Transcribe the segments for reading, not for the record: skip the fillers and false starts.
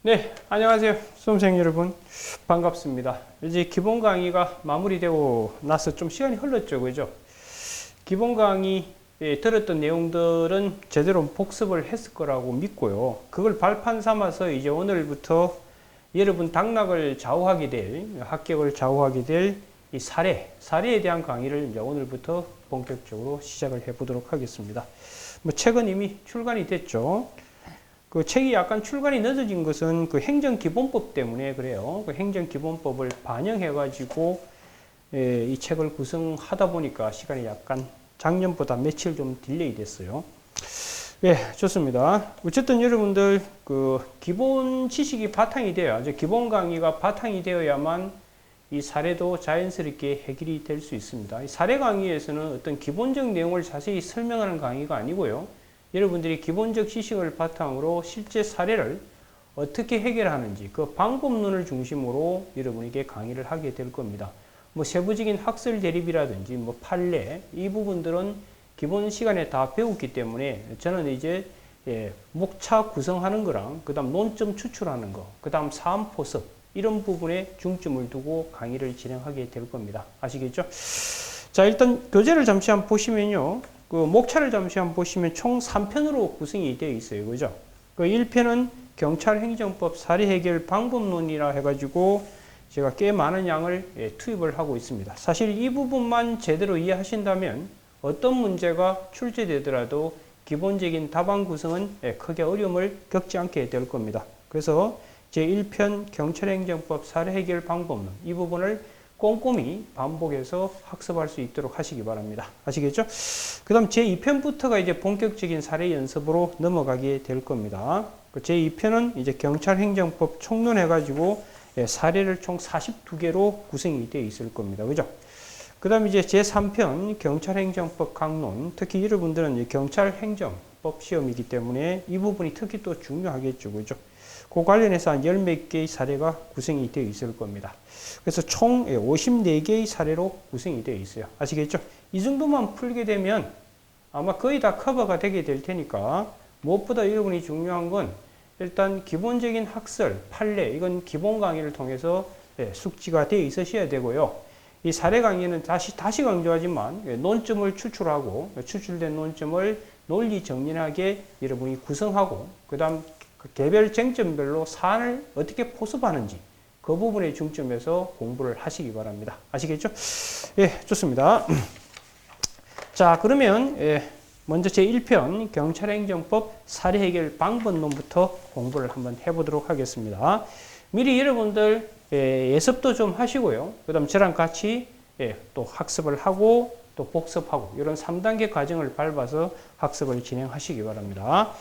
네, 안녕하세요. 수험생 여러분. 반갑습니다. 이제 기본 강의가 마무리되고 나서 좀 시간이 흘렀죠. 그죠? 기본 강의 들었던 내용들은 제대로 복습을 했을 거라고 믿고요. 그걸 발판 삼아서 이제 오늘부터 여러분 당락을 좌우하게 될, 합격을 좌우하게 될 이 사례에 대한 강의를 이제 오늘부터 본격적으로 시작을 해 보도록 하겠습니다. 뭐 책은 이미 출간이 됐죠. 그 책이 약간 출간이 늦어진 것은 그 행정기본법 때문에 그래요. 그 행정기본법을 반영해가지고 이 책을 구성하다 보니까 시간이 약간 작년보다 며칠 좀 딜레이 됐어요. 예, 좋습니다. 어쨌든 여러분들 그 기본 지식이 바탕이 돼야, 기본 강의가 바탕이 되어야만 이 사례도 자연스럽게 해결이 될 수 있습니다. 이 사례 강의에서는 어떤 기본적 내용을 자세히 설명하는 강의가 아니고요. 여러분들이 기본적 지식을 바탕으로 실제 사례를 어떻게 해결하는지 그 방법론을 중심으로 여러분에게 강의를 하게 될 겁니다. 뭐 세부적인 학설 대립이라든지 뭐 판례 이 부분들은 기본 시간에 다 배웠기 때문에 저는 이제 목차 구성하는 거랑 그 다음 논점 추출하는 거, 그 다음 사안 포섭 이런 부분에 중점을 두고 강의를 진행하게 될 겁니다. 아시겠죠? 자, 일단 교재를 잠시 한번 보시면요. 그 목차를 잠시 한번 보시면 총 3편으로 구성이 되어 있어요. 그죠? 그 1편은 경찰행정법 사례 해결 방법론이라 해가지고 제가 꽤 많은 양을 투입을 하고 있습니다. 사실 이 부분만 제대로 이해하신다면 어떤 문제가 출제되더라도 기본적인 답안 구성은 크게 어려움을 겪지 않게 될 겁니다. 그래서 제1편 경찰행정법 사례 해결 방법론 이 부분을 꼼꼼히 반복해서 학습할 수 있도록 하시기 바랍니다. 아시겠죠? 그 다음 제2편부터가 이제 본격적인 사례 연습으로 넘어가게 될 겁니다. 제2편은 이제 경찰행정법 총론해가지고 사례를 총 42개로 구성이 되어 있을 겁니다. 그죠? 그 다음 이제 제3편 경찰행정법 강론, 특히 여러분들은 경찰행정법 시험이기 때문에 이 부분이 특히 또 중요하겠죠. 그죠? 그 관련해서 한 10몇 개의 사례가 구성이 되어 있을 겁니다. 그래서 총 54개의 사례로 구성이 되어 있어요. 아시겠죠? 이 정도만 풀게 되면 아마 거의 다 커버가 되게 될 테니까 무엇보다 여러분이 중요한 건 일단 기본적인 학설, 판례 이건 기본 강의를 통해서 숙지가 되어 있으셔야 되고요. 이 사례 강의는 다시 강조하지만 논점을 추출하고 추출된 논점을 논리 정연하게 여러분이 구성하고 그 다음 개별 쟁점별로 사안을 어떻게 포섭하는지 그 부분에 중점해서 공부를 하시기 바랍니다. 아시겠죠? 예, 좋습니다. 자, 그러면 먼저 제1편 경찰행정법 사례 해결 방법론부터 공부를 한번 해보도록 하겠습니다. 미리 여러분들 예습도 좀 하시고요. 그 다음 저랑 같이 또 학습을 하고 또 복습하고 이런 3단계 과정을 밟아서 학습을 진행하시기 바랍니다.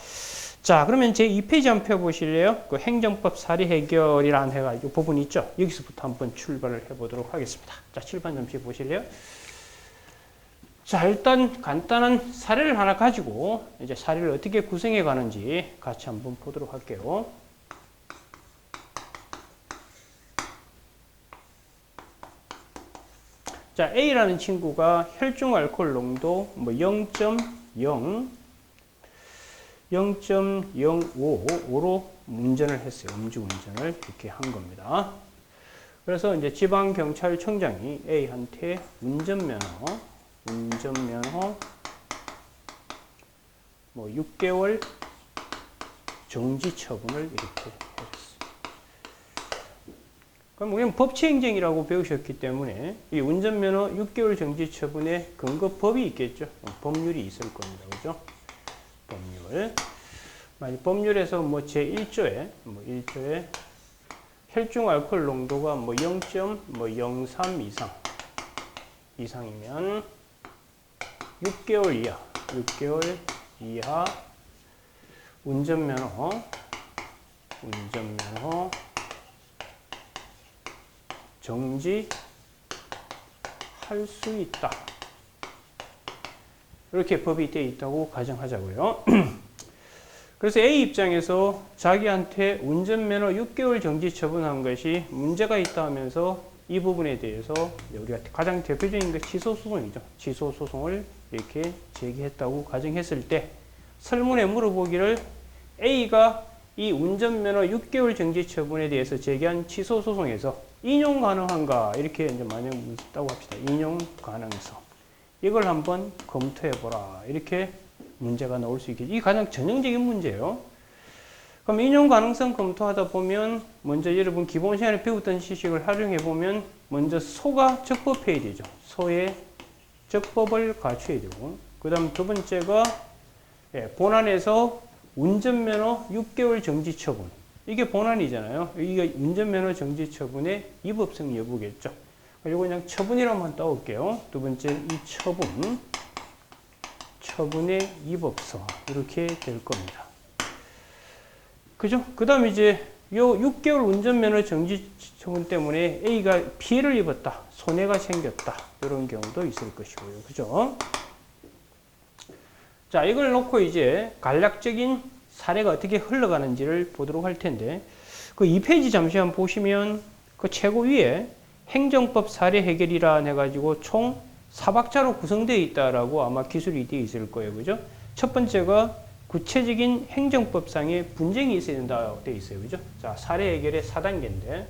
자, 그러면 제 2페이지 한번 펴보실래요? 그 행정법 사례 해결이라는 해가지고 부분 있죠? 여기서부터 한번 출발을 해보도록 하겠습니다. 자, 칠판 잠시 보실래요? 자, 일단 간단한 사례를 하나 가지고 이제 사례를 어떻게 구성해 가는지 같이 한번 보도록 할게요. 자, A라는 친구가 혈중 알코올 농도 뭐 0.05로 운전을 했어요. 음주운전을 이렇게 한 겁니다. 그래서 이제 지방경찰청장이 A한테 운전면허 뭐 6개월 정지 처분을 이렇게 해줬어요. 그럼 우리는 법치행정이라고 배우셨기 때문에 이 운전면허 6개월 정지 처분에 근거법이 있겠죠. 법률이 있을 겁니다. 그죠? 법률. 법률에서 뭐 제1조에 혈중 알코올 농도가 뭐 0.03 이상이면 6개월 이하 운전면허 정지할 수 있다. 이렇게 법이 되어 있다고 가정하자고요. 그래서 A 입장에서 자기한테 운전면허 6개월 정지 처분한 것이 문제가 있다 하면서 이 부분에 대해서 우리가 가장 대표적인 게 취소소송이죠. 취소소송을 이렇게 제기했다고 가정했을 때 설문에 물어보기를 A가 이 운전면허 6개월 정지 처분에 대해서 제기한 취소 소송에서 인용 가능한가 이렇게 이제 만약 묻었다고 합시다. 인용 가능성 이걸 한번 검토해 보라 이렇게 문제가 나올 수 있겠죠. 이 가장 전형적인 문제예요. 그럼 인용 가능성 검토하다 보면 먼저 여러분 기본 시간에 배웠던 지식을 활용해 보면 먼저 소가 적법해야 되죠. 소의 적법을 갖춰야 되고 그 다음 두 번째가 본안에서 운전면허 6개월 정지 처분 이게 본안이잖아요. 이게 운전면허 정지 처분의 위법성 여부겠죠. 그리고 그냥 처분이라고만 따올게요. 두 번째 이 처분의 위법성 이렇게 될 겁니다. 그죠? 그 다음 이제 요 6개월 운전면허 정지 처분 때문에 A가 피해를 입었다. 손해가 생겼다. 이런 경우도 있을 것이고요. 그죠? 자, 이걸 놓고 이제 간략적인 사례가 어떻게 흘러가는지를 보도록 할 텐데, 그 2페이지 잠시만 보시면 그 최고 위에 행정법 사례 해결이라 해가지고 총 4박자로 구성되어 있다라고 아마 기술이 되어 있을 거예요. 그죠? 첫 번째가 구체적인 행정법상의 분쟁이 있어야 된다고 되어 있어요. 그죠? 자, 사례 해결의 4단계인데,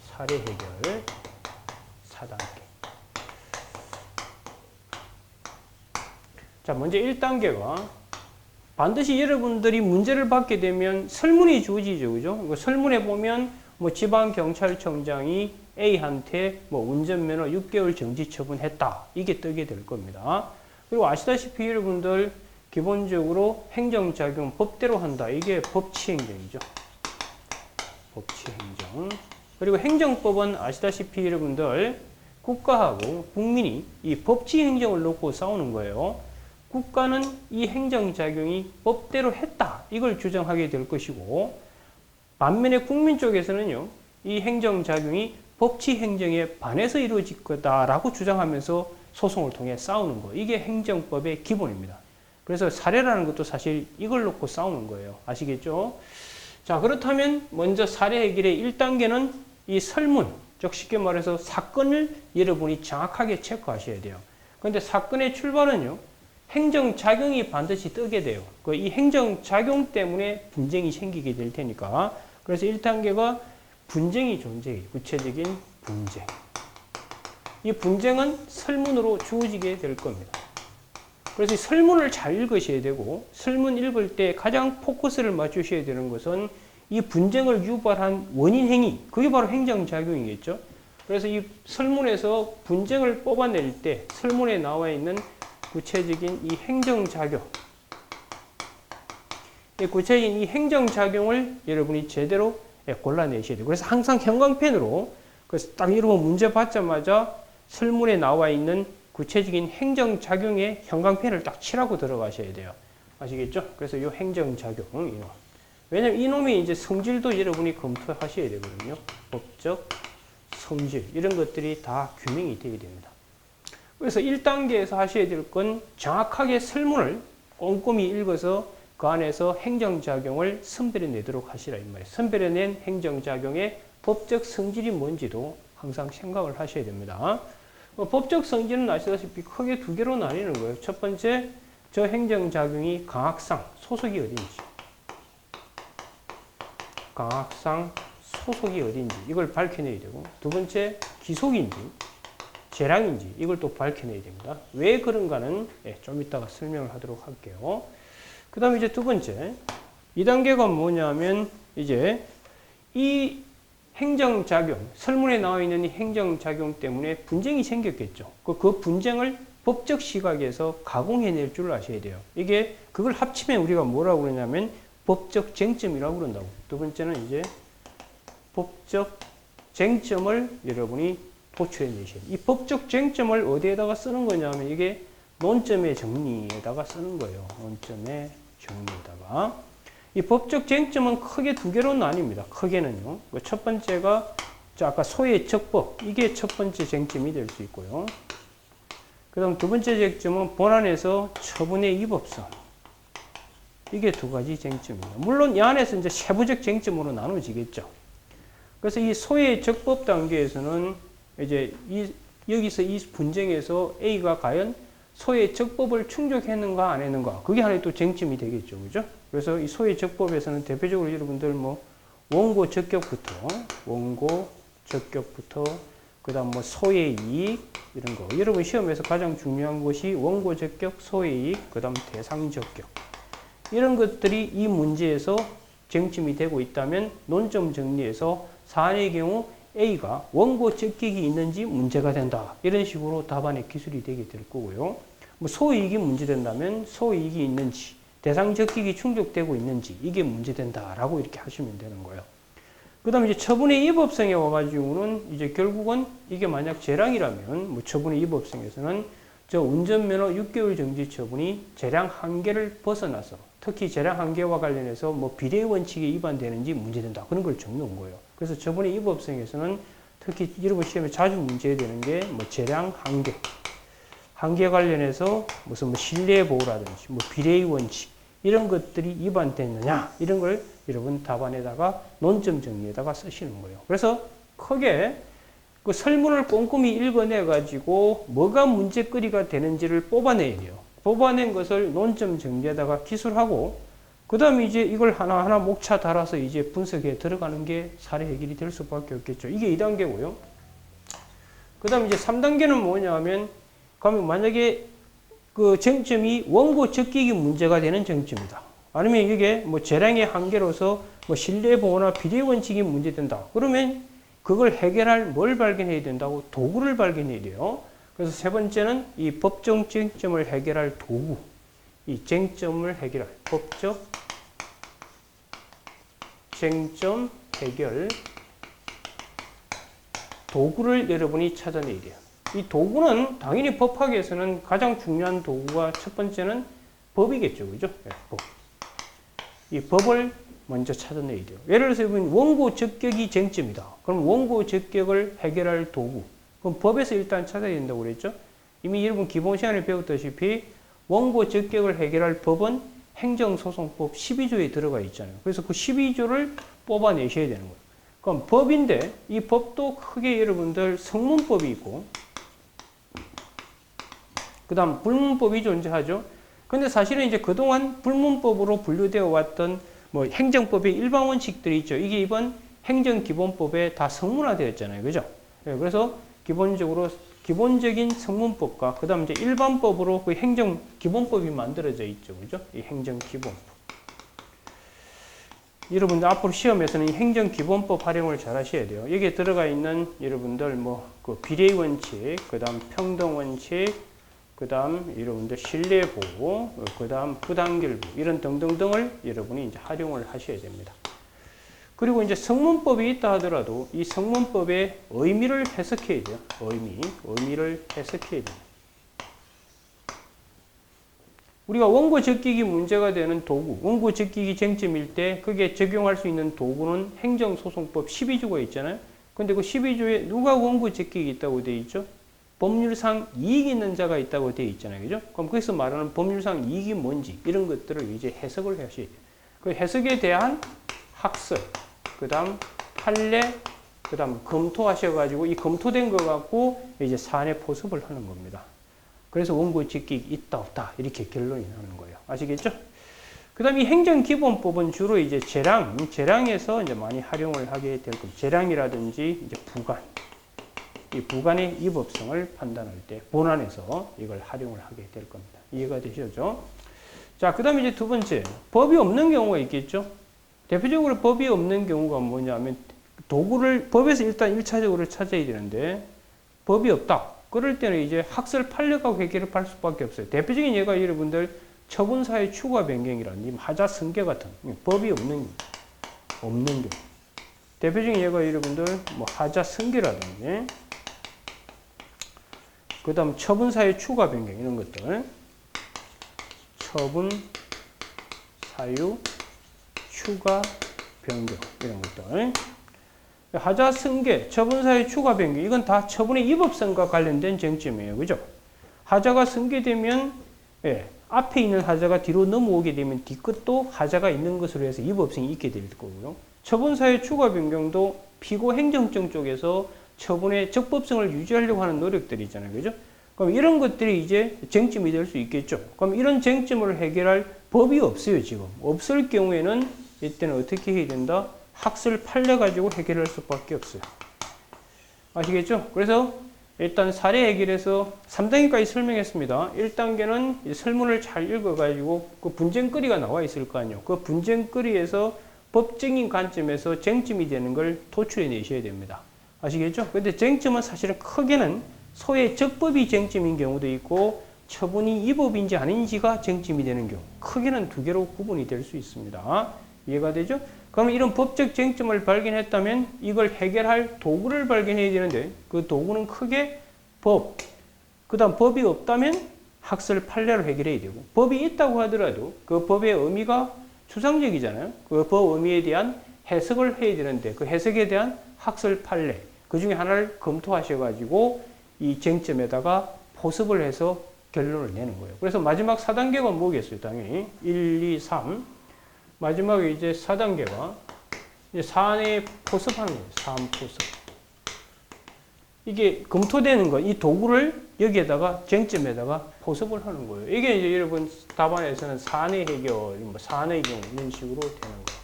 사례 해결 4단계. 자, 먼저 1단계가 반드시 여러분들이 문제를 받게 되면 설문이 주어지죠. 그죠? 설문에 보면 뭐 지방경찰청장이 A한테 뭐 운전면허 6개월 정지 처분했다. 이게 뜨게 될 겁니다. 그리고 아시다시피 여러분들 기본적으로 행정작용 법대로 한다. 이게 법치행정이죠. 법치행정. 그리고 행정법은 아시다시피 여러분들 국가하고 국민이 이 법치행정을 놓고 싸우는 거예요. 국가는 이 행정작용이 법대로 했다. 이걸 주장하게 될 것이고 반면에 국민 쪽에서는요. 이 행정작용이 법치행정에 반해서 이루어질 거다라고 주장하면서 소송을 통해 싸우는 거. 이게 행정법의 기본입니다. 그래서 사례라는 것도 사실 이걸 놓고 싸우는 거예요. 아시겠죠? 자, 그렇다면 먼저 사례 해결의 1단계는 이 설문, 즉 쉽게 말해서 사건을 여러분이 정확하게 체크하셔야 돼요. 그런데 사건의 출발은요. 행정작용이 반드시 뜨게 돼요. 이 행정작용 때문에 분쟁이 생기게 될 테니까. 그래서 1단계가 분쟁이 존재해요. 구체적인 분쟁. 이 분쟁은 설문으로 주어지게 될 겁니다. 그래서 이 설문을 잘 읽으셔야 되고 설문 읽을 때 가장 포커스를 맞추셔야 되는 것은 이 분쟁을 유발한 원인 행위. 그게 바로 행정작용이겠죠. 그래서 이 설문에서 분쟁을 뽑아낼 때 설문에 나와 있는 구체적인 이 행정작용. 구체적인 이 행정작용을 여러분이 제대로 골라내셔야 돼요. 그래서 항상 형광펜으로 그래서 딱 여러분 문제 받자마자 설문에 나와 있는 구체적인 행정작용에 형광펜을 딱 칠하고 들어가셔야 돼요. 아시겠죠? 그래서 이 행정작용, 이놈. 왜냐면 이놈이 이제 성질도 여러분이 검토하셔야 되거든요. 법적, 성질, 이런 것들이 다 규명이 되게 됩니다. 그래서 1단계에서 하셔야 될 건 정확하게 설문을 꼼꼼히 읽어서 그 안에서 행정작용을 선별해내도록 하시라 이 말이에요. 선별해낸 행정작용의 법적 성질이 뭔지도 항상 생각을 하셔야 됩니다. 법적 성질은 아시다시피 크게 두 개로 나뉘는 거예요. 첫 번째, 저 행정작용이 강학상, 소속이 어딘지. 강학상, 소속이 어딘지 이걸 밝혀내야 되고 두 번째, 기속인지 재량인지 이걸 또 밝혀내야 됩니다. 왜 그런가는 좀 이따가 설명을 하도록 할게요. 그 다음에 이제 두 번째, 2단계가 뭐냐면 이제 이 행정작용, 설문에 나와 있는 이 행정작용 때문에 분쟁이 생겼겠죠. 그 분쟁을 법적 시각에서 가공해낼 줄 아셔야 돼요. 이게 그걸 합치면 우리가 뭐라고 그러냐면 법적 쟁점이라고 그런다고. 두 번째는 이제 법적 쟁점을 여러분이 도출해 내셔야 돼요. 이 법적 쟁점을 어디에다가 쓰는 거냐면 이게 논점의 정리에다가 쓰는 거예요. 논점의 정리에다가. 이 법적 쟁점은 크게 두 개로 나뉩니다. 크게는요. 첫 번째가 아까 소의 적법. 이게 첫 번째 쟁점이 될 수 있고요. 그 다음 두 번째 쟁점은 본안에서 처분의 위법성. 이게 두 가지 쟁점입니다. 물론 이 안에서 이제 세부적 쟁점으로 나눠지겠죠. 그래서 이 소의 적법 단계에서는 이제 여기서 이 분쟁에서 A가 과연 소의 적법을 충족했는가 안 했는가 그게 하나의 또 쟁점이 되겠죠, 그죠? 그래서 이 소의 적법에서는 대표적으로 여러분들 뭐 원고 적격부터 그다음 뭐 소의 이익 이런 거 여러분 시험에서 가장 중요한 것이 원고 적격, 소의 이익, 그다음 대상 적격 이런 것들이 이 문제에서 쟁점이 되고 있다면 논점 정리에서 사안의 경우 A가 원고 적격이 있는지 문제가 된다. 이런 식으로 답안의 기술이 되게 될 거고요. 뭐 소이익이 문제된다면 소이익이 있는지, 대상 적격이 충족되고 있는지 이게 문제된다라고 이렇게 하시면 되는 거예요. 그 다음에 이제 처분의 위법성에 와가지고는 이제 결국은 이게 만약 재량이라면 뭐 처분의 위법성에서는 저 운전면허 6개월 정지 처분이 재량 한계를 벗어나서 특히 재량 한계와 관련해서 뭐 비례 원칙에 위반되는지 문제된다. 그런 걸 적는 거예요. 그래서 처분의 위법성에서는 특히 여러분 시험에 자주 문제되는 게 뭐 재량 한계 관련해서 무슨 뭐 신뢰보호라든지 뭐 비례의 원칙 이런 것들이 위반됐느냐 이런 걸 여러분 답안에다가 논점 정리에다가 쓰시는 거예요. 그래서 크게 그 설문을 꼼꼼히 읽어내 가지고 뭐가 문제거리가 되는지를 뽑아내야 돼요. 뽑아낸 것을 논점 정리에다가 기술하고 그 다음에 이제 이걸 하나하나 목차 달아서 이제 분석에 들어가는 게 사례 해결이 될 수밖에 없겠죠. 이게 2단계고요. 그 다음에 이제 3단계는 뭐냐 하면 그러면 만약에 그 쟁점이 원고 적격이 문제가 되는 쟁점이다. 아니면 이게 뭐 재량의 한계로서 뭐 신뢰보호나 비례 원칙이 문제된다. 그러면 그걸 해결할 뭘 발견해야 된다고? 도구를 발견해야 돼요. 그래서 세 번째는 이 법정 쟁점을 해결할 도구. 이 쟁점을 해결할 법적 쟁점 해결 도구를 여러분이 찾아내야 돼요. 이 도구는 당연히 법학에서는 가장 중요한 도구가 첫 번째는 법이겠죠. 그죠? 네, 법. 이 법을 먼저 찾아내야 돼요. 예를 들어서 원고 적격이 쟁점이다. 그럼 원고 적격을 해결할 도구. 그럼 법에서 일단 찾아야 된다고 그랬죠? 이미 여러분 기본 시간에 배웠다시피 원고 적격을 해결할 법은 행정소송법 12조에 들어가 있잖아요. 그래서 그 12조를 뽑아내셔야 되는 거예요. 그럼 법인데 이 법도 크게 여러분들 성문법이 있고 그 다음 불문법이 존재하죠. 근데 사실은 이제 그동안 불문법으로 분류되어 왔던 뭐 행정법의 일반 원칙들이 있죠. 이게 이번 행정기본법에 다 성문화되었잖아요. 그죠? 그래서 기본적으로 기본적인 성문법과 그 다음 이제 일반법으로 그 행정기본법이 만들어져 있죠. 그죠? 이 행정기본법. 여러분들 앞으로 시험에서는 이 행정기본법 활용을 잘 하셔야 돼요. 여기에 들어가 있는 여러분들 뭐 그 비례 원칙, 그 다음 평등 원칙, 그 다음 여러분들 신뢰보호, 그 다음 부당결부 이런 등등등을 여러분이 이제 활용을 하셔야 됩니다. 그리고 이제 성문법이 있다 하더라도 이 성문법의 의미를 해석해야 돼요. 의미를 해석해야 돼요. 우리가 원고 적격이 문제가 되는 도구, 원고 적격이 쟁점일 때 그게 적용할 수 있는 도구는 행정소송법 12조가 있잖아요. 근데 그 12조에 누가 원고 적격이 있다고 되어 있죠? 법률상 이익이 있는 자가 있다고 되어 있잖아요. 그죠? 그럼 거기서 말하는 법률상 이익이 뭔지 이런 것들을 이제 해석을 하셔야 돼요. 그 해석에 대한 학습, 그 다음 판례, 그 다음 검토하셔가지고 이 검토된 거 갖고 이제 사안의 포섭을 하는 겁니다. 그래서 원고 적격이 있다 없다 이렇게 결론이 나는 거예요. 아시겠죠? 그 다음에 이 행정기본법은 주로 이제 재량에서 이제 많이 활용을 하게 될 겁니다. 재량이라든지 이제 부관. 이 부관의 위법성을 판단할 때 본안에서 이걸 활용을 하게 될 겁니다. 이해가 되시죠? 자, 그 다음에 이제 두 번째, 법이 없는 경우가 있겠죠? 대표적으로 법이 없는 경우가 뭐냐면 도구를 법에서 일단 1차적으로 찾아야 되는데 법이 없다. 그럴 때는 이제 학설 판례가 해결을 할 수밖에 없어요. 대표적인 예가 여러분들 처분사의 추가 변경이라든지 하자 승계 같은 법이 없는 경우. 대표적인 예가 여러분들 뭐 하자 승계라든지 그 다음 처분사유 추가 변경 이런 것들 처분 사유 추가 변경 이런 것들 하자 승계 처분사유 추가 변경 이건 다 처분의 위법성과 관련된 쟁점이에요. 그죠? 하자가 승계되면 앞에 있는 하자가 뒤로 넘어오게 되면 뒤끝도 하자가 있는 것으로 해서 위법성이 있게 될 거고요. 처분사유 추가 변경도 피고 행정청 쪽에서 처분의 적법성을 유지하려고 하는 노력들이 있잖아요. 그죠? 그럼 이런 것들이 이제 쟁점이 될 수 있겠죠. 그럼 이런 쟁점을 해결할 법이 없어요, 지금. 없을 경우에는 이때는 어떻게 해야 된다? 학설 판례 가지고 해결할 수밖에 없어요. 아시겠죠? 그래서 일단 사례 해결에서 3단계까지 설명했습니다. 1단계는 설문을 잘 읽어가지고 그 분쟁거리가 나와 있을 거 아니에요. 그 분쟁거리에서 법적인 관점에서 쟁점이 되는 걸 도출해 내셔야 됩니다. 아시겠죠? 근데 쟁점은 사실은 크게는 소의 적법이 쟁점인 경우도 있고 처분이 위법인지 아닌지가 쟁점이 되는 경우, 크게는 두 개로 구분이 될 수 있습니다. 이해가 되죠? 그러면 이런 법적 쟁점을 발견했다면 이걸 해결할 도구를 발견해야 되는데 그 도구는 크게 법, 그 다음 법이 없다면 학설 판례로 해결해야 되고, 법이 있다고 하더라도 그 법의 의미가 추상적이잖아요. 그 법 의미에 대한 해석을 해야 되는데 그 해석에 대한 학설 판례, 그 중에 하나를 검토하셔가지고 이 쟁점에다가 포섭을 해서 결론을 내는 거예요. 그래서 마지막 4단계가 뭐겠어요? 당연히 1, 2, 3 마지막에 이제 4단계가 이제 사안에 포섭하는 거예요. 사안 포섭. 이게 검토되는 거, 이 도구를 여기에다가 쟁점에다가 포섭을 하는 거예요. 이게 이제 여러분 답안에서는 사안의 해결, 뭐 사안의 경우 이런 식으로 되는 거예요.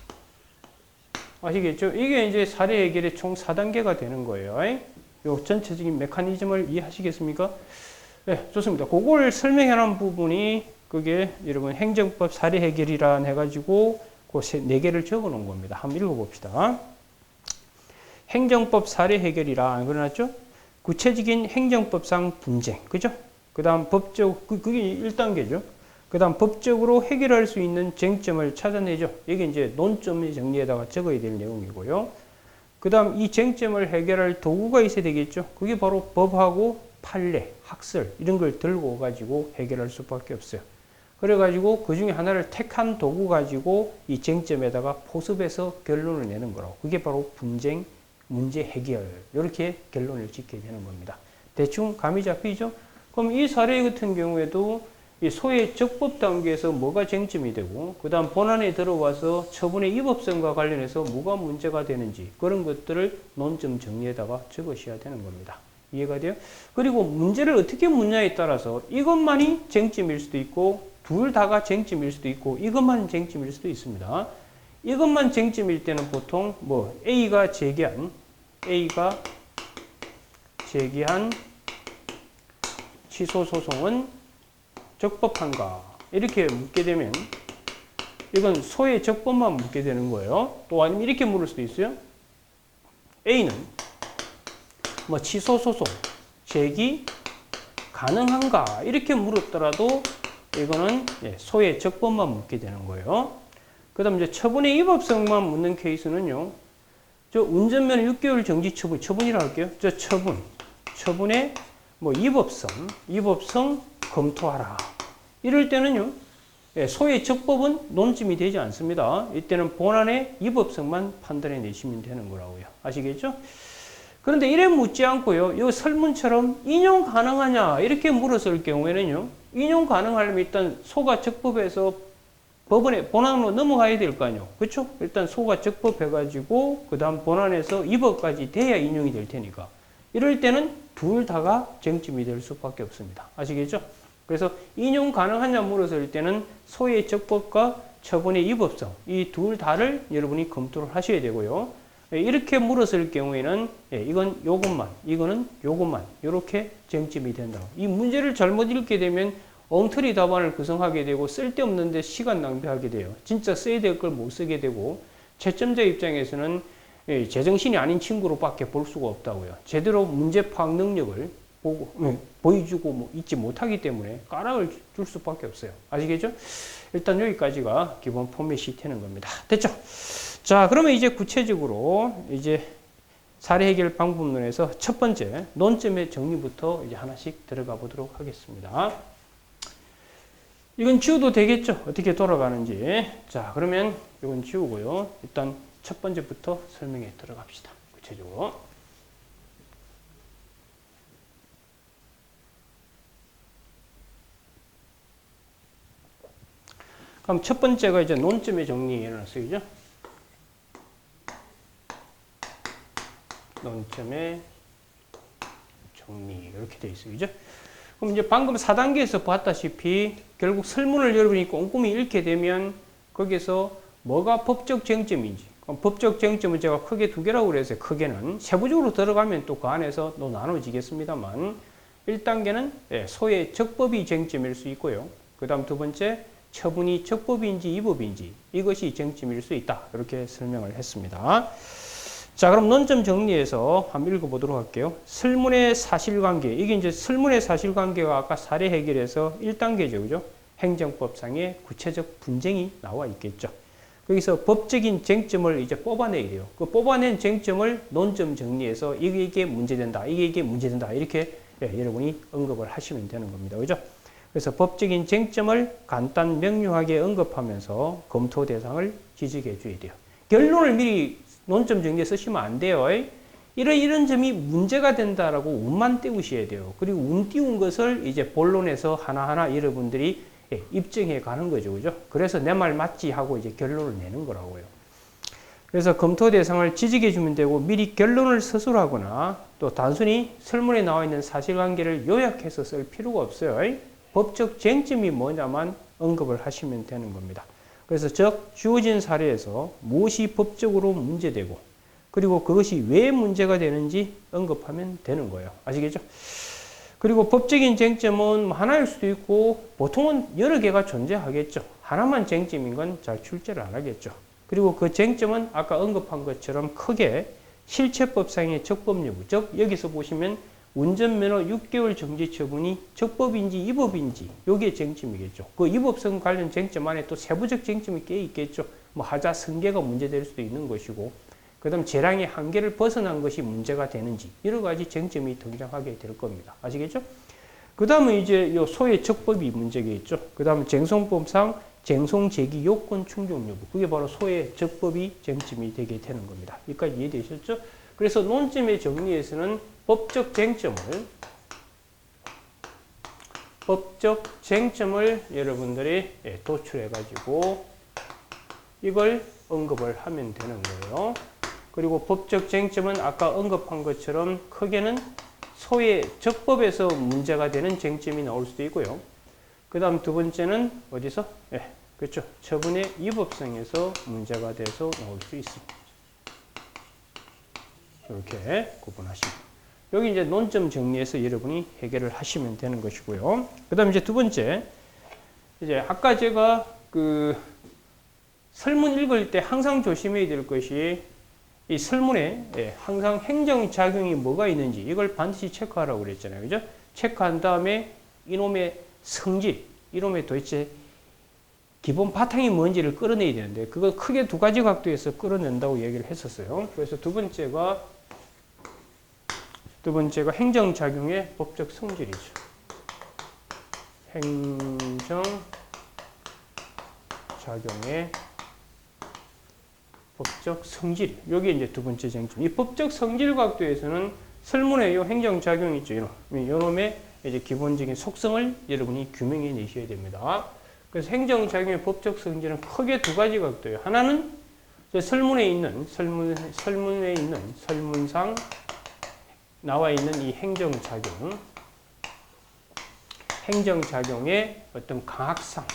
아시겠죠? 이게 이제 사례 해결의 총 4단계가 되는 거예요. 요 전체적인 메커니즘을 이해하시겠습니까? 네, 좋습니다. 그걸 설명해 놓은 부분이 그게 여러분 행정법 사례 해결이라 해가지고 그 4개를 적어 놓은 겁니다. 한번 읽어봅시다. 행정법 사례 해결이라 안 그러났죠? 구체적인 행정법상 분쟁, 그죠? 그 다음 법적, 그게 1단계죠. 그 다음 법적으로 해결할 수 있는 쟁점을 찾아내죠. 이게 이제 논점의 정리에다가 적어야 될 내용이고요. 그 다음 이 쟁점을 해결할 도구가 있어야 되겠죠. 그게 바로 법하고 판례, 학설 이런 걸 들고 가지고 해결할 수밖에 없어요. 그래가지고 그 중에 하나를 택한 도구 가지고 이 쟁점에다가 포섭해서 결론을 내는 거라고. 그게 바로 분쟁, 문제 해결 이렇게 결론을 짓게 되는 겁니다. 대충 감이 잡히죠? 그럼 이 사례 같은 경우에도 이 소의 적법 단계에서 뭐가 쟁점이 되고 그 다음 본안에 들어와서 처분의 위법성과 관련해서 뭐가 문제가 되는지 그런 것들을 논점 정리에다가 적으셔야 되는 겁니다. 이해가 돼요? 그리고 문제를 어떻게 묻냐에 따라서 이것만이 쟁점일 수도 있고 둘 다가 쟁점일 수도 있고 이것만 쟁점일 수도 있습니다. 이것만 쟁점일 때는 보통 뭐 A가 제기한 취소 소송은 적법한가 이렇게 묻게 되면 이건 소의 적법만 묻게 되는 거예요. 또 아니면 이렇게 물을 수도 있어요. A는 뭐 취소 소송 제기 가능한가 이렇게 물었더라도 이거는 소의 적법만 묻게 되는 거예요. 그 다음 이제 처분의 위법성만 묻는 케이스는요. 저 운전면허 6개월 정지 처분이라고 할게요. 저 처분의 뭐 위법성 검토하라. 이럴 때는요. 소의 적법은 논점이 되지 않습니다. 이때는 본안의 위법성만 판단해 내시면 되는 거라고요. 아시겠죠? 그런데 이래 묻지 않고요. 이 설문처럼 인용 가능하냐 이렇게 물었을 경우에는요. 인용 가능하려면 일단 소가 적법해서 법원에 본안으로 넘어가야 될 거 아니에요. 그렇죠? 일단 소가 적법해가지고 그 다음 본안에서 위법까지 돼야 인용이 될 테니까. 이럴 때는 둘 다가 쟁점이 될 수밖에 없습니다. 아시겠죠? 그래서 인용 가능하냐 물었을 때는 소의 적법과 처분의 위법성 이 둘 다를 여러분이 검토를 하셔야 되고요. 이렇게 물었을 경우에는 이건 요것만, 이거는 요것만 이렇게 쟁점이 된다. 이 문제를 잘못 읽게 되면 엉터리 답안을 구성하게 되고 쓸데없는데 시간 낭비하게 돼요. 진짜 써야 될 걸 못 쓰게 되고 채점자 입장에서는 제정신이 아닌 친구로밖에 볼 수가 없다고요. 제대로 문제 파악 능력을 보여주고 있지 못하기 때문에 까락을 줄 수밖에 없어요. 아시겠죠? 일단 여기까지가 기본 포맷이 되는 겁니다. 됐죠? 자, 그러면 이제 구체적으로 이제 사례 해결 방법론에서 첫 번째 논점의 정리부터 이제 하나씩 들어가 보도록 하겠습니다. 이건 지워도 되겠죠? 어떻게 돌아가는지. 자, 그러면 이건 지우고요. 일단 첫 번째부터 설명에 들어갑시다. 구체적으로. 그럼 첫 번째가 이제 논점의 정리에 해놨어요. 그죠? 논점의 정리. 이렇게 되어 있어요. 그죠? 그럼 이제 방금 4단계에서 봤다시피 결국 설문을 여러분이 꼼꼼히 읽게 되면 거기서 뭐가 법적 쟁점인지, 법적 쟁점은 제가 크게 두 개라고 그랬어요. 크게는 세부적으로 들어가면 또 그 안에서 또 나눠지겠습니다만 1단계는 소의 적법이 쟁점일 수 있고요. 그 다음 두 번째 처분이 적법인지 위법인지 이것이 쟁점일 수 있다. 이렇게 설명을 했습니다. 자, 그럼 논점 정리해서 한번 읽어보도록 할게요. 설문의 사실관계. 이게 이제 설문의 사실관계가 아까 사례 해결에서 1단계죠. 그죠? 행정법상의 구체적 분쟁이 나와 있겠죠. 거기서 법적인 쟁점을 이제 뽑아내야 돼요. 그 뽑아낸 쟁점을 논점 정리해서 이게 문제된다. 이게 문제된다. 이렇게 여러분이 언급을 하시면 되는 겁니다. 그죠? 그래서 법적인 쟁점을 간단 명료하게 언급하면서 검토 대상을 지적해 줘야 돼요. 결론을 미리 논점 정리에 쓰시면 안 돼요. 이런 점이 문제가 된다라고 운만 띄우셔야 돼요. 그리고 운 띄운 것을 이제 본론에서 하나하나 여러분들이 입증해 가는 거죠. 그죠? 그래서 내 말 맞지 하고 이제 결론을 내는 거라고요. 그래서 검토 대상을 지적해 주면 되고 미리 결론을 서술하거나 또 단순히 설문에 나와 있는 사실관계를 요약해서 쓸 필요가 없어요. 법적 쟁점이 뭐냐만 언급을 하시면 되는 겁니다. 그래서 즉 주어진 사례에서 무엇이 법적으로 문제되고 그리고 그것이 왜 문제가 되는지 언급하면 되는 거예요. 아시겠죠? 그리고 법적인 쟁점은 하나일 수도 있고 보통은 여러 개가 존재하겠죠. 하나만 쟁점인 건 잘 출제를 안 하겠죠. 그리고 그 쟁점은 아까 언급한 것처럼 크게 실체법상의 적법 여부, 즉 여기서 보시면 운전면허 6개월 정지 처분이 적법인지 위법인지 이게 쟁점이겠죠. 그 위법성 관련 쟁점 안에 또 세부적 쟁점이 꽤 있겠죠. 뭐 하자 승계가 문제될 수도 있는 것이고 그 다음 재량의 한계를 벗어난 것이 문제가 되는지 여러 가지 쟁점이 등장하게 될 겁니다. 아시겠죠? 그 다음은 이제 요 소의 적법이 문제겠죠. 그 다음은 쟁송법상 쟁송 제기 요건 충족 여부 그게 바로 소의 적법이 쟁점이 되게 되는 겁니다. 여기까지 이해되셨죠? 그래서 논점의 정리에서는 법적 쟁점을 여러분들이 도출해 가지고 이걸 언급을 하면 되는 거예요. 그리고 법적 쟁점은 아까 언급한 것처럼 크게는 소의 적법에서 문제가 되는 쟁점이 나올 수도 있고요. 그 다음 두 번째는 어디서? 그렇죠. 처분의 위법성에서 문제가 돼서 나올 수 있습니다. 이렇게 구분하시면. 여기 이제 논점 정리해서 여러분이 해결을 하시면 되는 것이고요. 그 다음 이제 두 번째. 이제 아까 제가 그 설문 읽을 때 항상 조심해야 될 것이 이 설문에 항상 행정작용이 뭐가 있는지 이걸 반드시 체크하라고 그랬잖아요. 그죠? 체크한 다음에 이놈의 성질, 이놈의 도대체 기본 바탕이 뭔지를 끌어내야 되는데 그걸 크게 두 가지 각도에서 끌어낸다고 얘기를 했었어요. 그래서 두 번째가 행정작용의 법적 성질이죠. 행정작용의 법적 성질. 여기 이제 두 번째 쟁점. 이 법적 성질 각도에서는 설문의 이 행정작용이 있죠. 이놈의 이제 기본적인 속성을 여러분이 규명해 내셔야 됩니다. 그래서 행정작용의 법적 성질은 크게 두 가지 각도예요. 하나는 설문에 있는 설문상 나와 있는 이 행정작용의 어떤 강학상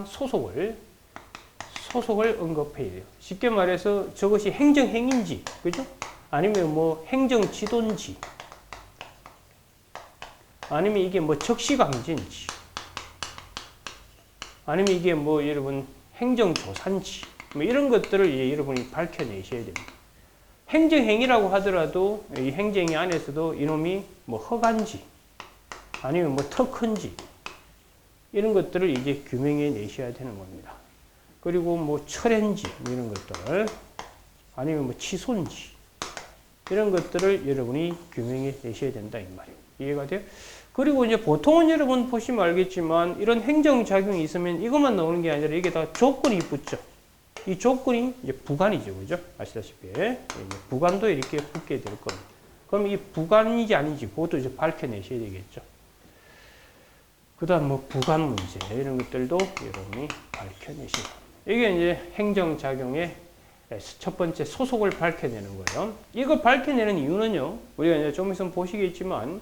소속을 언급해야 돼요. 쉽게 말해서 저것이 행정행위인지, 그죠? 아니면 뭐 행정지도인지, 아니면 이게 뭐 적시강제인지, 아니면 이게 뭐 여러분 행정조사인지, 뭐 이런 것들을 여러분이 밝혀내셔야 됩니다. 행정행위라고 하더라도 이 행정행위 안에서도 이놈이 뭐 허가인지, 아니면 뭐 특허인지, 이런 것들을 이제 규명해 내셔야 되는 겁니다. 그리고 뭐 철회인지 이런 것들 아니면 뭐 취소인지 이런 것들을 여러분이 규명해 내셔야 된다 이 말이에요. 이해가 돼요? 그리고 이제 보통은 여러분 보시면 알겠지만 이런 행정작용이 있으면 이것만 나오는 게 아니라 이게 다 조건이 붙죠. 이 조건이 이제 부관이죠. 그죠? 아시다시피 부관도 이렇게 붙게 될 겁니다. 그럼 이 부관인지 아닌지 그것도 이제 밝혀내셔야 되겠죠. 그 다음 뭐 부관 문제 이런 것들도 여러분이 밝혀내시고 이게 이제 행정작용의 첫 번째 소속을 밝혀내는 거예요. 이거 밝혀내는 이유는요. 우리가 이제 좀 있으면 보시겠지만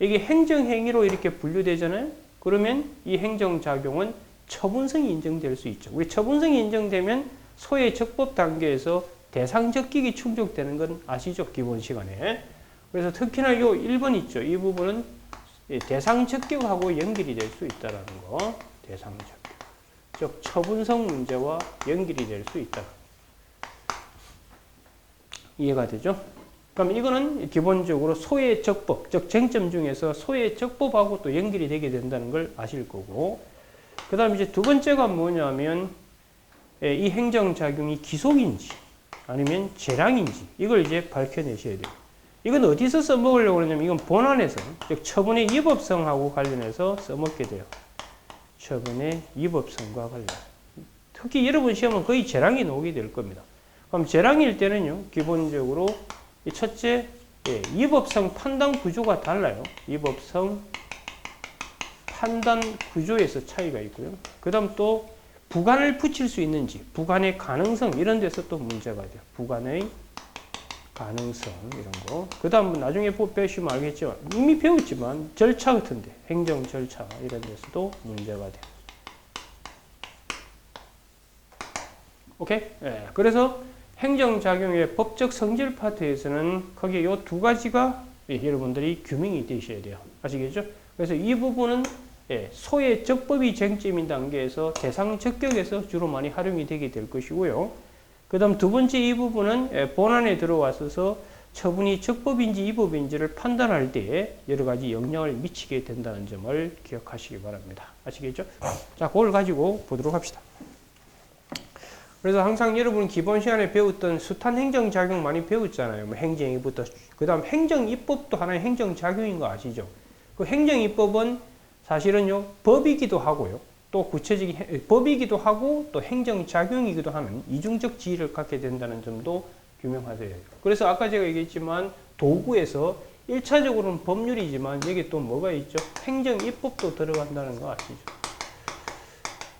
이게 행정행위로 이렇게 분류되잖아요. 그러면 이 행정작용은 처분성이 인정될 수 있죠. 우리 처분성이 인정되면 소의 적법 단계에서 대상적격이 충족되는 건 아시죠? 기본 시간에. 그래서 특히나 요 1번 있죠. 이 부분은 대상적격하고 연결이 될 수 있다는 거. 대상적격. 즉 처분성 문제와 연결이 될 수 있다. 이해가 되죠? 그럼 이거는 기본적으로 소의 적법, 즉 쟁점 중에서 소의 적법하고 또 연결이 되게 된다는 걸 아실 거고, 그 다음에 이제 두 번째가 뭐냐면 이 행정작용이 기속인지 아니면 재량인지 이걸 이제 밝혀내셔야 돼요. 이건 어디서 써먹으려고 그러냐면 이건 본안에서, 즉 처분의 위법성하고 관련해서 써먹게 돼요. 처분의 위법성과 관련. 특히 여러분 시험은 거의 재량이 나오게 될 겁니다. 그럼 재량일 때는요, 기본적으로 이 첫째, 위법성 판단 구조가 달라요. 위법성 판단 구조에서 차이가 있고요. 그 다음 또 부관을 붙일 수 있는지, 부관의 가능성 이런 데서 또 문제가 돼요. 부관의 가능성 이런 거. 그 다음 나중에 배우시면 알겠지만 이미 배웠지만 절차 같은데 행정 절차 이런 데서도 문제가 돼요. 오케이? 네. 그래서 행정작용의 법적 성질 파트에서는 크게 이 두 가지가 여러분들이 규명이 되셔야 돼요. 아시겠죠? 그래서 이 부분은 소의 적법이 쟁점인 단계에서 대상 적격에서 주로 많이 활용이 되게 될 것이고요. 그 다음 두 번째 이 부분은 본안에 들어와서 처분이 적법인지 위법인지를 판단할 때 여러 가지 영향을 미치게 된다는 점을 기억하시기 바랍니다. 아시겠죠? 자, 그걸 가지고 보도록 합시다. 그래서 항상 여러분 기본 시간에 배웠던 숱한 행정작용 많이 배웠잖아요. 뭐 행정위부터. 그 다음 행정입법도 하나의 행정작용인 거 아시죠? 그 행정입법은 사실은요, 법이기도 하고요. 또 구체적인 법이기도 하고 또 행정작용이기도 하는 이중적 지위를 갖게 된다는 점도 규명하셔야 돼요. 그래서 아까 제가 얘기했지만 도구에서 1차적으로는 법률이지만 여기 또 뭐가 있죠? 행정입법도 들어간다는 거 아시죠?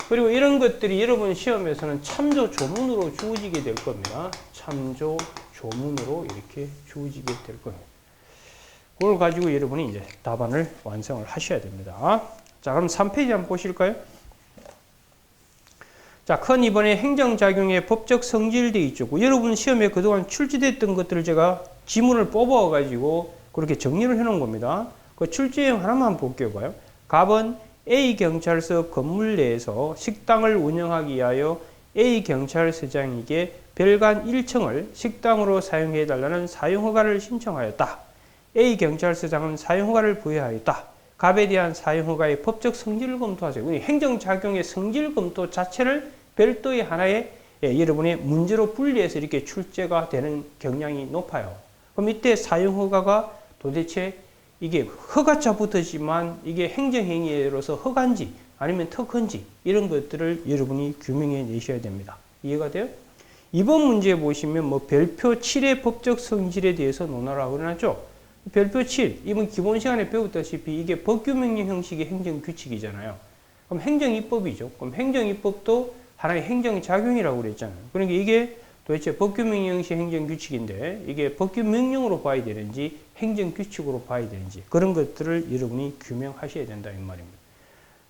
그리고 이런 것들이 여러분 시험에서는 참조 조문으로 주어지게 될 겁니다. 참조 조문으로 이렇게 주어지게 될 겁니다. 그걸 가지고 여러분이 이제 답안을 완성을 하셔야 됩니다. 자, 그럼 3페이지 한번 보실까요? 자, 큰 2번에 행정작용의 법적 성질돼 있죠. 여러분 시험에 그동안 출제됐던 것들을 제가 지문을 뽑아가지고 그렇게 정리를 해놓은 겁니다. 그 출제형 하나만 볼게요. 봐요. 갑은 A경찰서 건물 내에서 식당을 운영하기 위하여 A경찰서장에게 별관 1층을 식당으로 사용해달라는 사용허가를 신청하였다. A경찰서장은 사용허가를 부여하였다. 갑에 대한 사용허가의 법적 성질을 검토하세요. 행정작용의 성질 검토 자체를 별도의 하나의 여러분의 문제로 분리해서 이렇게 출제가 되는 경향이 높아요. 그럼 이때 사용허가가 도대체 이게 허가차 붙었지만 이게 행정행위로서 허가인지 아니면 특허인지 이런 것들을 여러분이 규명해 내셔야 됩니다. 이해가 돼요? 이번 문제 보시면 뭐 별표 7의 법적 성질에 대해서 논하라고 그러죠. 별표 7, 이번 기본 시간에 배웠다시피 이게 법규명령 형식의 행정규칙이잖아요. 그럼 행정입법이죠. 그럼 행정입법도 하나의 행정작용이라고 그랬잖아요. 그러니까 이게 도대체 법규명령 형식 행정규칙인데 이게 법규명령으로 봐야 되는지 행정규칙으로 봐야 되는지 그런 것들을 여러분이 규명하셔야 된다 이 말입니다.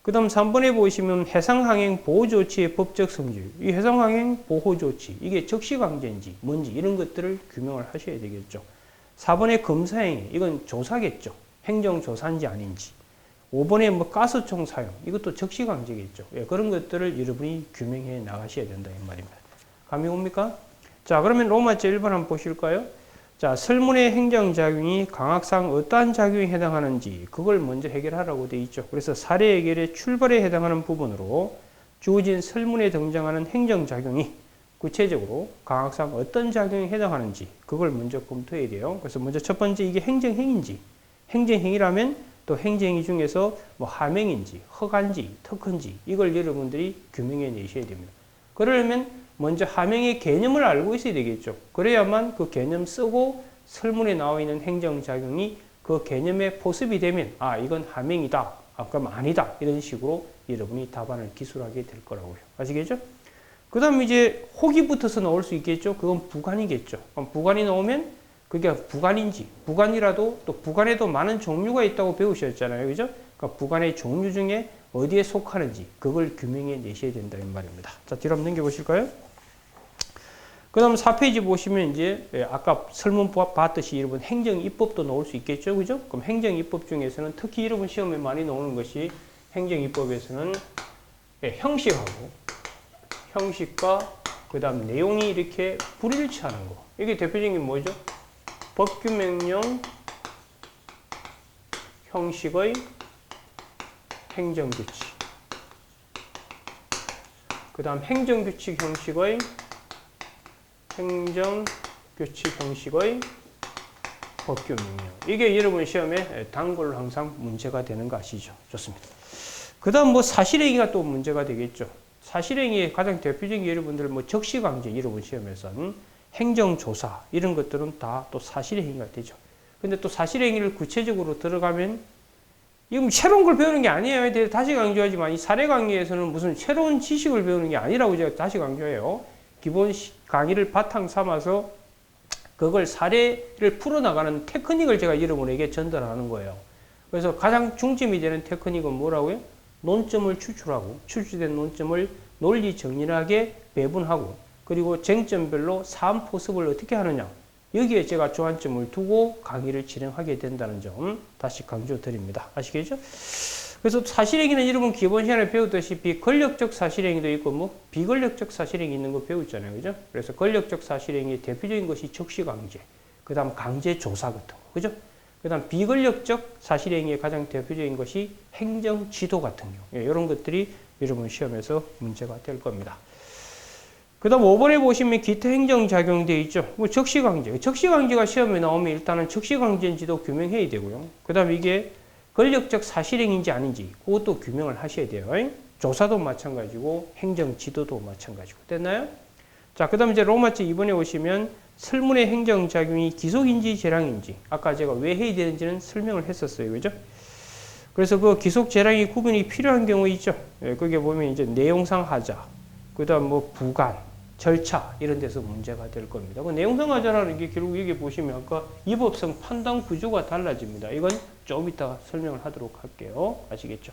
그 다음 3번에 보시면 해상항행 보호조치의 법적 성질, 이 해상항행 보호조치 이게 적시강제인지 뭔지 이런 것들을 규명을 하셔야 되겠죠. 4번에 검사행위, 이건 조사겠죠. 행정조사인지 아닌지. 5번에 뭐 가스총 사용, 이것도 적시강제겠죠. 예, 그런 것들을 여러분이 규명해 나가셔야 된다 이 말입니다. 감이 옵니까? 자, 그러면 로마제 1번 한번 보실까요? 자, 설문의 행정작용이 강학상 어떠한 작용에 해당하는지 그걸 먼저 해결하라고 되어 있죠. 그래서 사례 해결의 출발에 해당하는 부분으로 주어진 설문에 등장하는 행정작용이 구체적으로 강학상 어떤 작용에 해당하는지 그걸 먼저 검토해야 돼요. 그래서 먼저 첫 번째 이게 행정행위인지, 행정행위라면 또 행정행위 중에서 뭐 하명인지, 허가인지, 특허인지 이걸 여러분들이 규명해 내셔야 됩니다. 그러려면 먼저 하명의 개념을 알고 있어야 되겠죠. 그래야만 그 개념 쓰고 설문에 나와 있는 행정작용이 그 개념의 포섭이 되면 아 이건 하명이다, 아 그럼 아니다 이런 식으로 여러분이 답안을 기술하게 될 거라고요. 아시겠죠? 그 다음에 이제 혹이 붙어서 나올 수 있겠죠. 그건 부관이겠죠. 그럼 부관이 나오면 그게 부관인지, 부관이라도 또 부관에도 많은 종류가 있다고 배우셨잖아요. 그죠? 그러니까 부관의 종류 중에 어디에 속하는지 그걸 규명해 내셔야 된다는 말입니다. 자, 뒤로 한번 넘겨보실까요? 그 다음 4페이지 보시면 이제 아까 설문 봤듯이 여러분 행정입법도 나올 수 있겠죠. 그죠? 그럼 행정입법 중에서는 특히 여러분 시험에 많이 나오는 것이 행정입법에서는 형식과 그 다음 내용이 이렇게 불일치하는 거. 이게 대표적인 게 뭐죠? 법규명령 형식의 행정규칙. 그 다음 행정규칙 형식의 법규명령. 이게 여러분 시험에 단골로 항상 문제가 되는 거 아시죠? 좋습니다. 그 다음 뭐 사실행위가 또 문제가 되겠죠. 사실행위의 가장 대표적인 여러분들 뭐 적시강제 여러분 시험에서는 행정조사 이런 것들은 다 또 사실행위가 되죠. 근데 또 사실행위를 구체적으로 들어가면 이건 새로운 걸 배우는 게 아니에요. 다시 강조하지만 이 사례 강의에서는 무슨 새로운 지식을 배우는 게 아니라고 제가 다시 강조해요. 기본 강의를 바탕 삼아서 그걸 사례를 풀어나가는 테크닉을 제가 여러분에게 전달하는 거예요. 그래서 가장 중점이 되는 테크닉은 뭐라고요? 논점을 추출하고 추출된 논점을 논리 정연하게 배분하고 그리고 쟁점별로 사안 포섭을 어떻게 하느냐. 여기에 제가 주안점을 두고 강의를 진행하게 된다는 점 다시 강조드립니다. 아시겠죠? 그래서 사실행위는 여러분 기본 시간에 배웠다시피 권력적 사실행위도 있고 뭐 비권력적 사실행위 있는 거 배웠잖아요. 그죠? 그래서 권력적 사실행위의 대표적인 것이 적시강제, 그 다음 강제조사 같은 거. 그죠? 그 다음 비권력적 사실행위의 가장 대표적인 것이 행정지도 같은 경우. 이런 것들이 여러분 시험에서 문제가 될 겁니다. 그 다음 5번에 보시면 기타 행정작용 되어 있죠. 뭐 적시강제. 적시강제가 시험에 나오면 일단은 적시강제인지도 규명해야 되고요. 그 다음 이게 권력적 사실행위인지 아닌지 그것도 규명을 하셔야 돼요. 조사도 마찬가지고 행정지도도 마찬가지고. 됐나요? 자, 그 다음 이제 로마字 2번에 오시면 설문의 행정작용이 기속인지 재량인지 아까 제가 왜 해야 되는지는 설명을 했었어요. 그죠? 그래서 그 기속 재량이 구분이 필요한 경우 있죠. 그게 보면 이제 내용상 하자, 그 다음 뭐 부관, 절차 이런 데서 문제가 될 겁니다. 그 내용상 하자라는 게 결국 여기 보시면 아까 위법성 판단 구조가 달라집니다. 이건 좀 이따 설명을 하도록 할게요. 아시겠죠?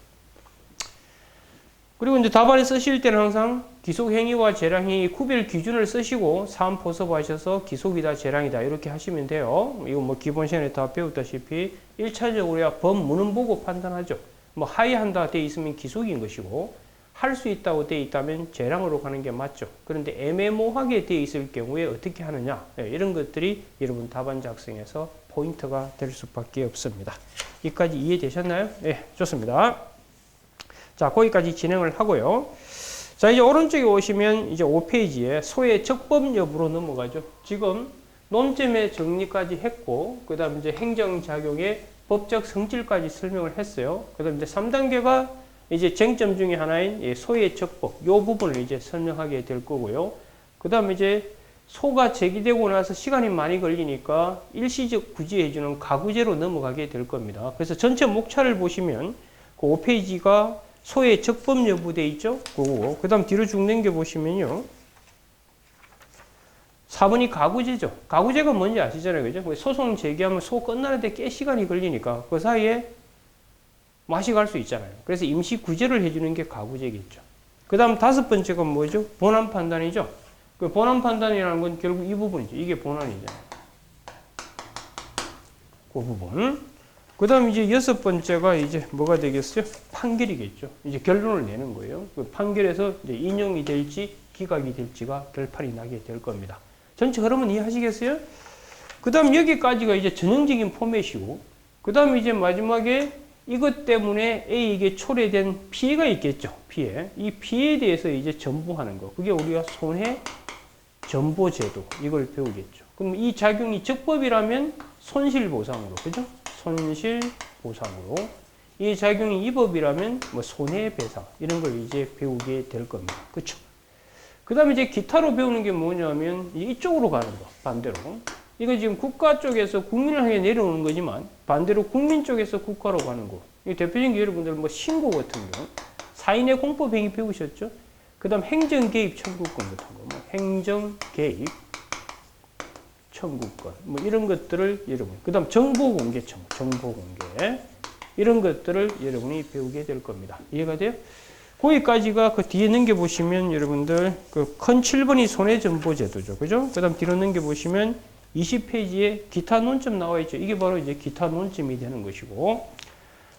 그리고 이제 답안에 쓰실 때는 항상 기속행위와 재량행위 구별 기준을 쓰시고 사안 포섭하셔서 기속이다 재량이다 이렇게 하시면 돼요. 이거 뭐 기본 시간에 다 배웠다시피 1차적으로야 법문은 보고 판단하죠. 뭐 하이한다 돼 있으면 기속인 것이고 할 수 있다고 돼 있다면 재량으로 가는 게 맞죠. 그런데 애매모호하게 돼 있을 경우에 어떻게 하느냐 이런 것들이 여러분 답안 작성에서 포인트가 될 수밖에 없습니다. 여기까지 이해되셨나요? 네, 좋습니다. 자, 거기까지 진행을 하고요. 자, 이제 오른쪽에 오시면 이제 5페이지에 소의 적법 여부로 넘어가죠. 지금 논점의 정리까지 했고, 그 다음 이제 행정작용의 법적 성질까지 설명을 했어요. 그 다음 이제 3단계가 이제 쟁점 중에 하나인 소의 적법, 요 부분을 이제 설명하게 될 거고요. 그 다음 이제 소가 제기되고 나서 시간이 많이 걸리니까 일시적 구제해주는 가구제로 넘어가게 될 겁니다. 그래서 전체 목차를 보시면 그 5페이지가 소의 적법 여부 돼 있죠? 그거고. 그 다음 뒤로 쭉 넘겨보시면요. 4번이 가구제죠. 가구제가 뭔지 아시잖아요. 그죠? 소송 제기하면 소 끝나는데 꽤 시간이 걸리니까 그 사이에 맛이 갈 수 있잖아요. 그래서 임시 구제를 해주는 게 가구제겠죠. 그 다음 5번째가 뭐죠? 본안 판단이죠. 그 본안 판단이라는 건 결국 이 부분이죠. 이게 본안이잖아요. 그 부분. 그 다음 이제 6번째가 이제 뭐가 되겠어요? 판결이겠죠. 이제 결론을 내는 거예요. 그 판결에서 이제 인용이 될지 기각이 될지가 결판이 나게 될 겁니다. 전체 흐름은 이해하시겠어요? 그 다음 여기까지가 이제 전형적인 포맷이고, 그 다음 이제 마지막에 이것 때문에 A에게 초래된 피해가 있겠죠. 피해. 이 피해에 대해서 이제 전부하는 거. 그게 우리가 손해 전보제도. 이걸 배우겠죠. 그럼 이 작용이 적법이라면 손실보상으로. 그죠? 손실보상으로. 이 작용이 위법이라면 뭐 손해배상. 이런 걸 이제 배우게 될 겁니다. 그쵸? 그 다음에 이제 기타로 배우는 게 뭐냐면 이쪽으로 가는 거. 반대로. 이거 지금 국가 쪽에서 국민을 향해 내려오는 거지만 반대로 국민 쪽에서 국가로 가는 거. 이 대표적인 게 여러분들 뭐 신고 같은 경우. 사인의 공법행위 배우셨죠? 그 다음 행정개입 청구권 같은 거, 뭐 행정개입 청구권, 뭐 이런 것들을 여러분, 그 다음 정보공개 청구, 정보공개. 이런 것들을 여러분이 배우게 될 겁니다. 이해가 돼요? 거기까지가 그 뒤에 넘겨보시면 여러분들 그 큰 7번이 손해정보제도죠. 그죠? 그 다음 뒤로 넘겨보시면 20페이지에 기타 논점 나와 있죠. 이게 바로 이제 기타 논점이 되는 것이고,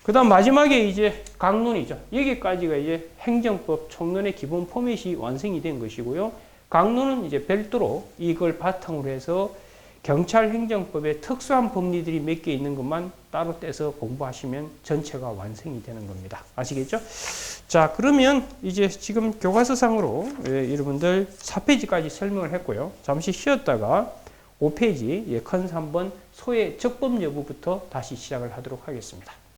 그 다음 마지막에 이제 강론이죠. 여기까지가 이제 행정법 총론의 기본 포맷이 완성이 된 것이고요. 강론은 이제 별도로 이걸 바탕으로 해서 경찰 행정법의 특수한 법리들이 몇 개 있는 것만 따로 떼서 공부하시면 전체가 완성이 되는 겁니다. 아시겠죠? 자, 그러면 이제 지금 교과서상으로 여러분들 4페이지까지 설명을 했고요. 잠시 쉬었다가 5페이지 큰 3번 소의 적법 여부부터 다시 시작을 하도록 하겠습니다.